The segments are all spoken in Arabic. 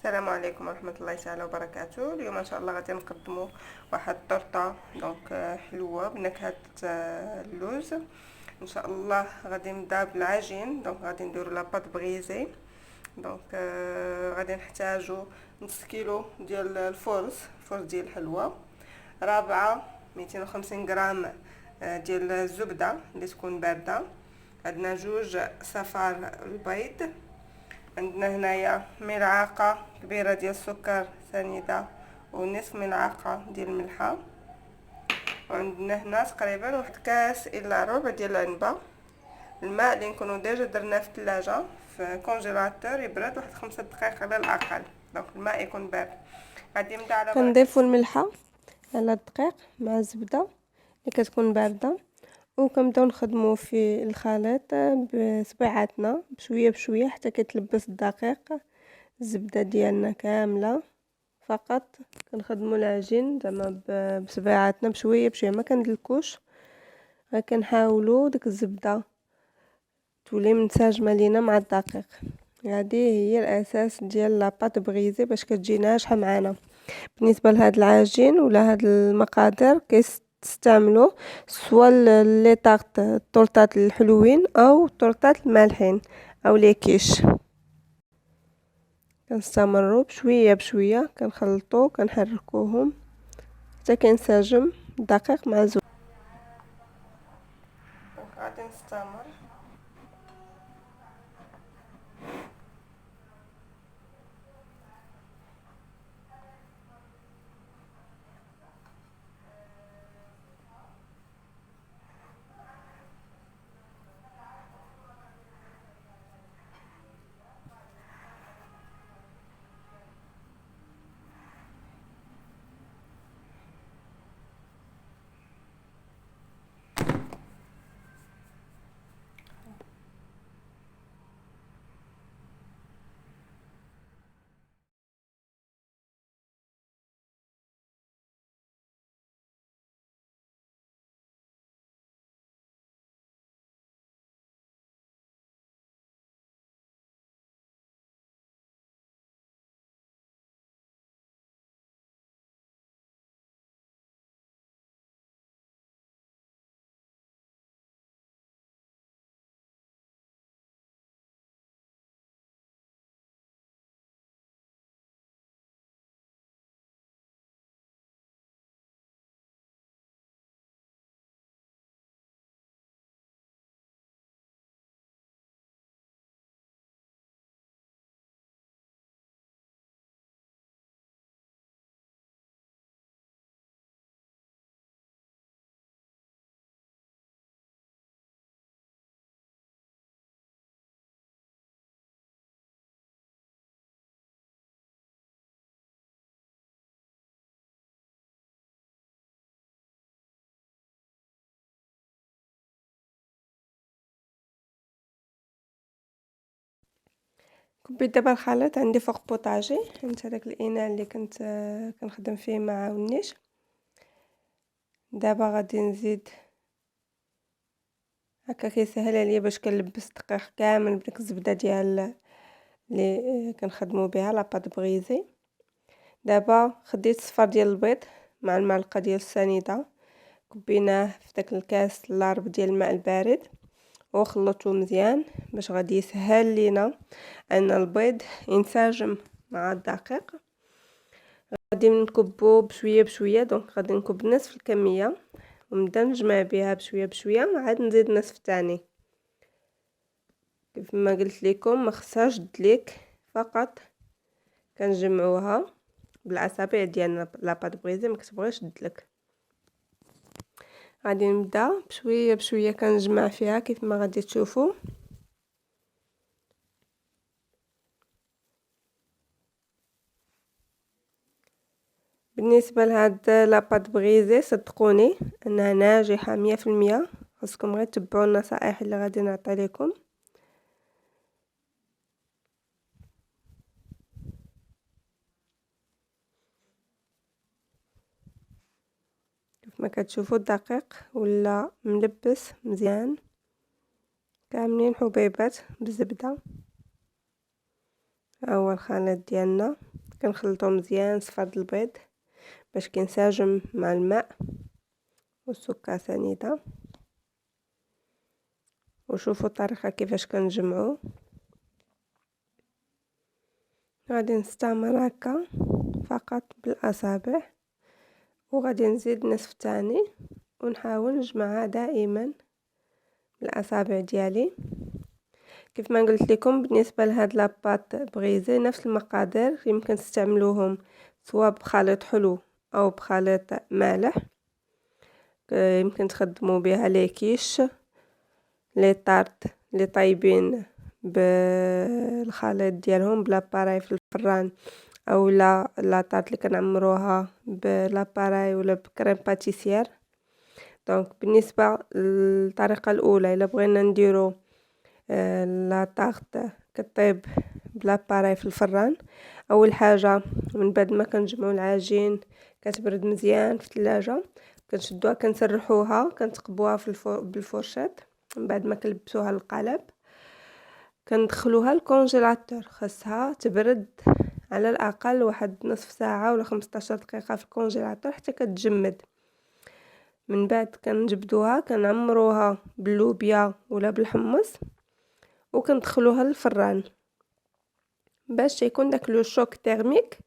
السلام عليكم ورحمة الله تعالى وبركاته. اليوم ان شاء الله غادي نقدموا واحد الطرطة حلوة بنكهة اللوز. ان شاء الله غادي نبدا بالعجين. غادي نديرو لاباط بغيزي. غادي نحتاجو نص كيلو ديال الفرز ديال الحلوى، رابعة 250 غرام ديال الزبدة اللي تكون باردة، عندنا جوج صفار البيض، عندنا هنايا ملعقه كبيره ديال السكر سنيده ونصف ملعقه ديال الملحه، وعندنا هنا تقريبا واحد كاس الا ربع ديال العنبه. الماء اللي نكونوا ديجا درناه في الثلاجه في كونجيلاتور يبرد واحد 5 دقائق على الاقل. الماء يكون بارد. غادي نبدا على كنضيفوا الملحه على الدقيق مع الزبده اللي كتكون بارده، وكنبداو نخدموا في الخليط بصبيعاتنا بشويه بشويه حتى كيتلبس الدقيق. الزبده ديالنا كامله فقط كنخدموا العجين زعما بصبيعاتنا بشويه بشويه، ما كندلكوش، غير كنحاولوا ديك الزبده تولي منسجمه لينا مع الدقيق. هذه هي الاساس ديال لاباط بغيزي باش كتجي ناجحه معنا. بالنسبه لهاد العجين ولا هاد المقادير تستعملوا سواء لي طارت الطورطات الحلوين او الطورطات المالحين او لي كيش. كنستمروا بشويه بشويه كنخلطوا كنحركوهم حتى كينسجم الدقيق مع الزبده. غادي نستمر. كبيت دابا الخليط عندي فوق بوطاجي، حيت هذاك الاناء اللي كنت كنخدم فيه ما عاونيش. دابا غادي نزيد هكا كيسهل عليا باش كنلبس الدقيق كامل بديك الزبده ديال اللي كنخدموا بها لاباط بغيزي. دابا خديت صفار ديال البيض مع المعلقه ديال السنيده، كبيناه في داك الكاس لارب ديال الماء البارد وخلطوه مزيان باش غادي يسهل لينا ان البيض ينسجم مع الدقيق. غادي نكبو بشويه بشويه، غادي نكب نصف الكميه ونبدا نجمع بها بشويه بشويه، عاد نزيد نصف تاني. كيف ما قلت لكم ما خصهاش تدليك، فقط كنجمعوها بالاصابع ديالنا لاباط بغيزي، ما كتبغيش تدلك. غادي نبدا بشويه بشويه كنجمع فيها كيف ما غادي تشوفوا. بالنسبه لهاد لاباط بغيزي صدقوني انها ناجحه 100%. خاصكم غير تبعوا النصائح اللي غادي نعطي لكم. كيف ما كتشوفوا الدقيق ولا ملبس مزيان، كاملين حبيبات بالزبده. ها هو الخليط ديالنا. كنخلطو مزيان صفاد البيض باش كينسجم مع الماء والسكر سنيده. وشوفوا الطريقه كيفاش كنجمعو. غادي نستعمل هكا فقط بالاصابع، وغادي نزيد نصف تاني ونحاول نجمعها دائما بالاصابع ديالي. كيف ما قلت لكم بالنسبه لهاد لاباط بغيزي نفس المقادير يمكن تستعملوهم سواء بخليط حلو او بخليط مالح. يمكن تخدموا بها لي كيش لي طارت لي طايبين بالخليط ديالهم بلاباراي في الفران، او لا طارت اللي كنعمروها بلاباراي ولا بكريم باتيسير. دونك بالنسبه للطريقه الاولى الا بغينا نديرو لا طارت كطيب بلاباراي في الفران، اول حاجه من بعد ما كنجمعوا العجين كتبرد مزيان في الثلاجه، كنشدوها كنسرحوها كنتقبوها بالفرشات. من بعد ما كنلبسوها للقالب كندخلوها الكونجيلاتور، خاصها تبرد على الاقل واحد نصف ساعه ولا 15 دقيقه في الكونجيلاتور حتى كتجمد. من بعد كنجبدوها كنعمروها باللوبيا ولا بالحمص وكندخلوها للفران باش يكون داك لو شوك تيرميك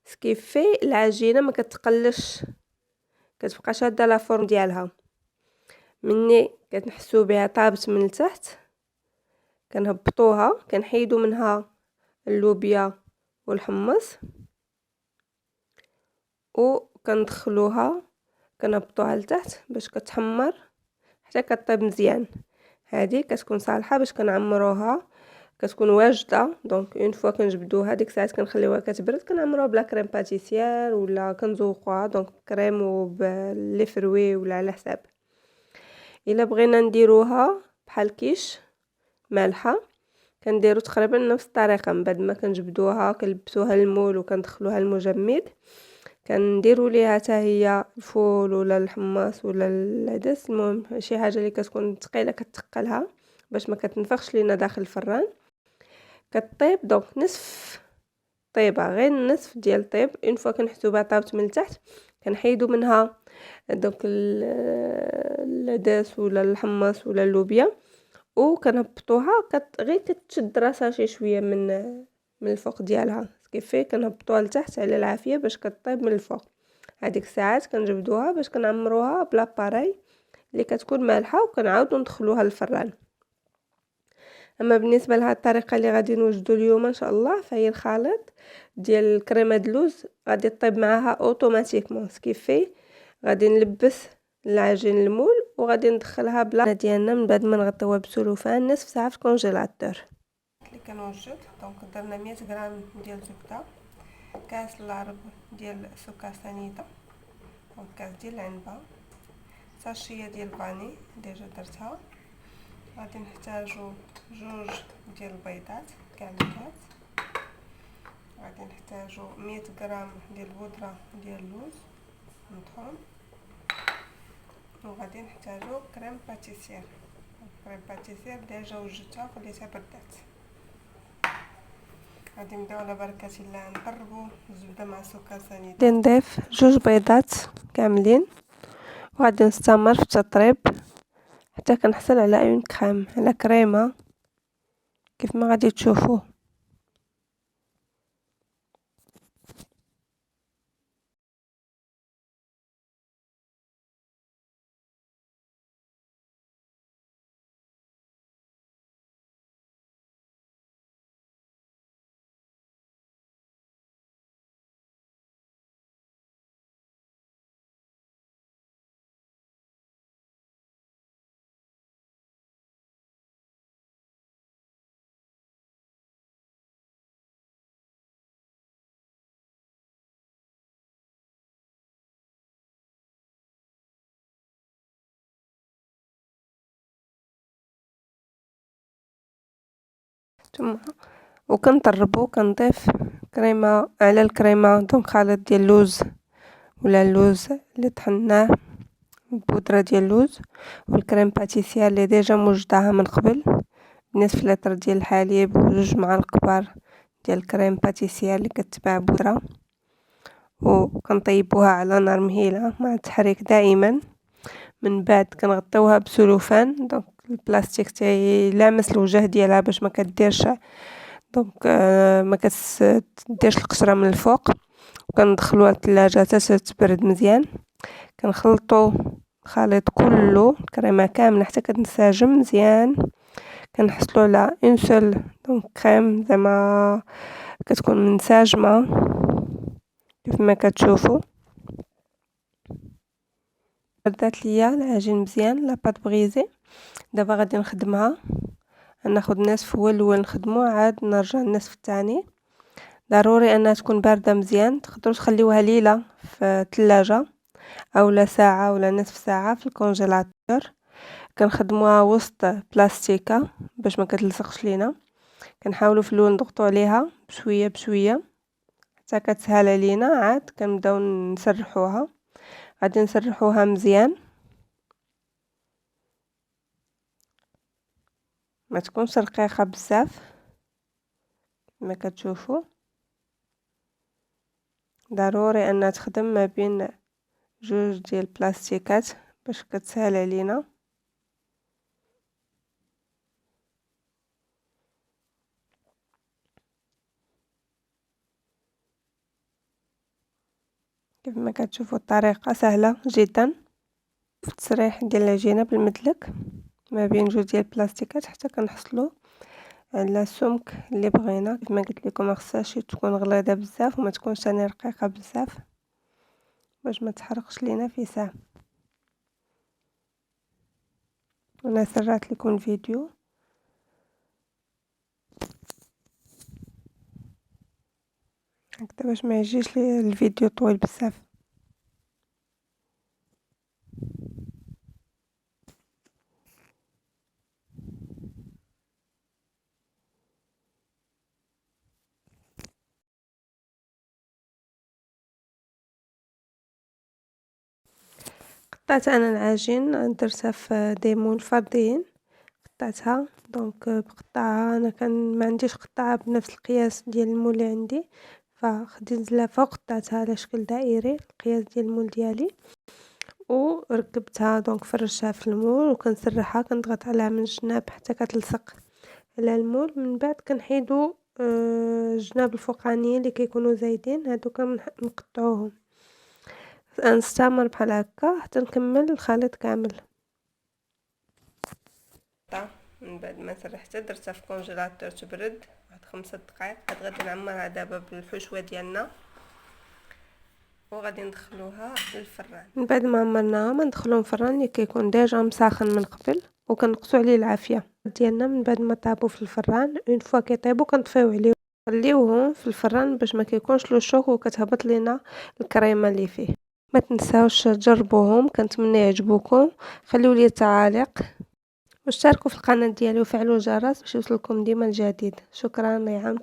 سكيفي العجينه ما كتقلش، كتبقى شاده لا فورم ديالها. مني كنحسوا بها طابت من التحت كنهبطوها كنحيدوا منها اللوبيا والحمص وكندخلوها كنهبطوها لتحت باش كتحمر حتى كطيب مزيان. هذه كتكون صالحه باش كنعمروها، كتكون واجده. دونك اون فوا كنجبدوها ديك الساعات كنخليوها كتبرد كنعمروها بلا كريم باتيسير ولا كنزوقوها دونك كريم وبلي فروي ولا على حساب. الا بغينا نديروها بحال كيش مالحه كنديروا تقريبا نفس الطريقه. من بعد ما كنجبدوها كنلبسوها المول وكندخلوها المجمد كنديروا ليها حتى هي الفول ولا الحمص ولا العدس، المهم شي حاجه اللي كتكون ثقيله كتقلها باش ما كتنفخش لينا داخل الفران. كطيب دونك نصف طيبه، غير نصف ديال الطيب. اون فوا كنحسوا بها طابت من التحت كنحيدوا منها دونك العدس ولا الحمص ولا اللوبيا وكنهبطوها غير كتشد راسها شي شويه من الفوق ديالها كيفاه كنهبطوها لتحت على العافيه باش كطيب من الفوق. هذيك الساعات كنجبدوها باش كنعمروها بلاباراي اللي كتكون مالحه وكنعاودوا ندخلوها للفران. اما بالنسبه لهاد الطريقه اللي غادي نوجدوا اليوم ان شاء الله فهي الخليط ديال الكريمه اللوز غادي طيب معاها اوتوماتيكمون كيفاه غادي نلبس العجين المول وغادي ندخلها بلا ديالنا من بعد ما نغطيوها بسلوفان نصف ساعه في الكونجيلاتور. اللي كنوجد دونك درنا 100 غرام ديال الزبده، كاس العرب ديال السكر سنيده، دونك كاس ديال العنبه، ساشيه ديال الفاني ديجا درتها. غادي نحتاجو 2 ديال البيضات كاملات، غادي نحتاجو 100 غرام ديال البودره ديال اللوز مطحون، وغادي نحتاجو كريم باتيسير. كريم باتيسير ديجا وجدتها وخليتها بردات. غادي نبداو على بركه الله نقربوا الزبده مع السكر سنيد. غادي نضيف 2 بيضات كاملين وغادي نستمر في التطريب حتى كنحصل على اون كريم، على كريمه كيف ما غادي تشوفوا. ثم وكنطربو كنضيف كريمه على الكريمه دونك خليط ديال اللوز ولا اللوز اللي طحناه، بودره ديال اللوز والكريم باتيسير اللي ديجا موجداها من قبل، نصف لتر ديال الحليب و2 معالق كبار ديال الكريم باتيسير اللي كتباع بودره، وكنطيبوها على نار مهيله مع التحريك دائما. من بعد كنغطيوها بسلوفان، دونك البلاستيك تيلامس الوجه ديالها باش ما كديرش دونك ما كتديرش القشره من الفوق. وكندخلوها للثلاجه حتى تبرد مزيان. كنخلطوا الخليط كله الكريمه كامله حتى كتنسجم مزيان. كنحصلوا على اون سول دونك كريم زعما كتكون منسجمه كيف ما كتشوفوا. بردات ليا العجين مزيان لاباط بغيزي. دابا غادي نخدمها، ناخذ نصف هو الاول نخدمو، عاد نرجع النصف الثاني. ضروري انها تكون بارده مزيان. تقدروا تخليوها ليله في الثلاجه اولا ساعه ولا نصف ساعه في الكونجيلاتور. كنخدموها وسط بلاستيكه باش ما كتلصقش لينا. كنحاولوا في الاول نضغطوا عليها بشويه بشويه حتى كتسهل علينا. عاد كنبداو نسرحوها، غادي نسرحوها مزيان، ما تكونش رقيقه بزاف كما كتشوفوا. ضروري انها تخدم ما بين جوج ديال البلاستيكات باش كتسهل علينا. كيف ما كتشوفوا الطريقه سهله جدا في التسريح ديال العجينه بالمدلك ما بين جوج ديال البلاستيكات حتى كنحصلوا على السمك اللي بغينا. كيف ما قلت لكم ما خصهاش تكون غليظه بزاف وما تكونش ثاني رقيقه بزاف باش ما تحرقش لينا في ساعه. انا سرعت لكم الفيديو هكذا باش ما يجيش لي الفيديو طويل بزاف. قطعت انا العجين درتها في دي مول فرديين، قطعتها دونك بقطعه. انا ما عنديش قطعه بنفس القياس ديال المول اللي عندي، فخديت زلافه وقطعتها على شكل دائري القياس ديال المول ديالي وركبتها. دونك فرشها في المول وكنسرحها، كنضغط عليها من الجناب حتى كتلصق على المول. من بعد كنحيدو الجناب الفوقانيين اللي كيكونوا زايدين، هادوك نقطعوهم. نستمر بحال هكا حتى نكمل الخليط كامل. من بعد ما سرحتها درتها في الكونجيلاتور تبرد واحد 5 دقائق. غادي نعمرها دابا بالحشوه ديالنا وغادي ندخلوها للفران. من بعد ما عمرناها ندخلوهم الفران اللي كيكون ديجا مساخن من قبل، وكنقصوا عليه العافيه ديالنا. من بعد ما طابوا في الفران اون فوا كيطيبوا كنطفيو عليه نخليوهم في الفران باش ما كيكونش لو شوك وكتهبط لينا الكريمه اللي فيه. ما تنساوش تجربوهم، كنتمنى يعجبوكم. خليوا لي تعاليق واشتركوا في القناه ديالي وفعلوا الجرس باش يوصلكم ديما الجديد. شكرا. يا عم.